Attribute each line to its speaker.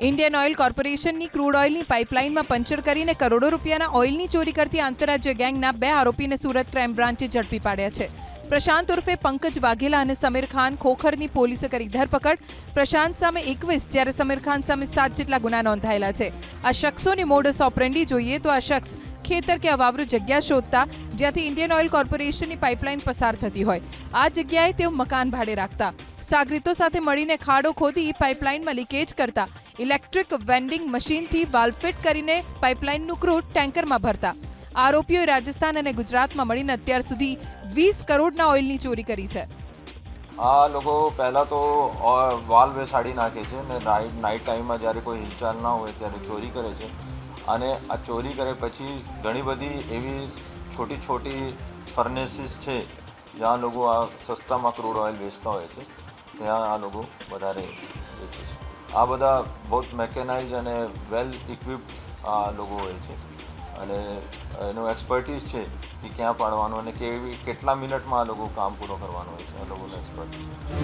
Speaker 1: Indian oil કોર્પોરેશનની crude ઓઇલની પાઇપલાઇનમાં puncture કરીને કરોડો રૂપિયાના ઓઇલની ચોરી કરતી આંતરરાજ્ય ગેંગના 2 આરોપીને સુરત ક્રાઇમ બ્રાન્ચે ઝડપી પાડ્યા છે. પ્રશાંત ઉર્ફે પંકજ વાઘેલા અને સમીર ખાન ખોખરની પોલીસે કરી ધરપકડ. પ્રશાંત સામે 21 જ્યારે સમીર ખાન સામે 7 જેટલા ગુના નોંધાયેલા છે. આ શખ્સોની મોડસ ઓપરેન્ડી જોઈએ તો આ શખ્સ ખેતર કે અવાવરૂ જગ્યા શોધતા જ્યાંથી ઇન્ડિયન ઓઇલ કોર્પોરેશનની પાઇપલાઇન પસાર થતી હોય. આ જગ્યાએ તેઓ મકાન ભાડે રાખતા. સાગરીતો સાથે મળીને ખાડો ખોદી પાઇપલાઇનમાં લીકેજ કરતા. ઇલેક્ટ્રિક વેન્ડિંગ મશીનથી વાલ્વ ફિટ કરીને પાઇપલાઇનનું ક્રૂડ ટેન્કરમાં ભરતા. આરોપીઓએ રાજસ્થાન અને ગુજરાતમાં મળીને અત્યાર સુધી 20 કરોડના ઓઇલની ચોરી કરી છે.
Speaker 2: આ લોકો પહેલાં તો વાલ્વ બેસાડી નાખે છે અને નાઇટ ટાઈમમાં જ્યારે કોઈ હિલચાલ ના હોય ત્યારે ચોરી કરે છે. અને આ ચોરી કરે પછી ઘણી બધી એવી છોટી છોટી ફર્નેસીસ છે જ્યાં લોકો આ સસ્તામાં ક્રૂડ ઓઇલ વેચતા હોય છે, ત્યાં આ લોકો વધારે વેચે છે. આ બધા બહુ મેકેનાઇઝ અને વેલ ઇક્વિપ્ડ આ લોકો હોય છે અને એનો એક્સપર્ટીઝ છે કે ક્યાં પાડવાનું અને કેટલા મિનિટમાં આ લોકો કામ પૂરો કરવાનું હોય છે, આ લોકોનો એક્સપર્ટીઝ છે.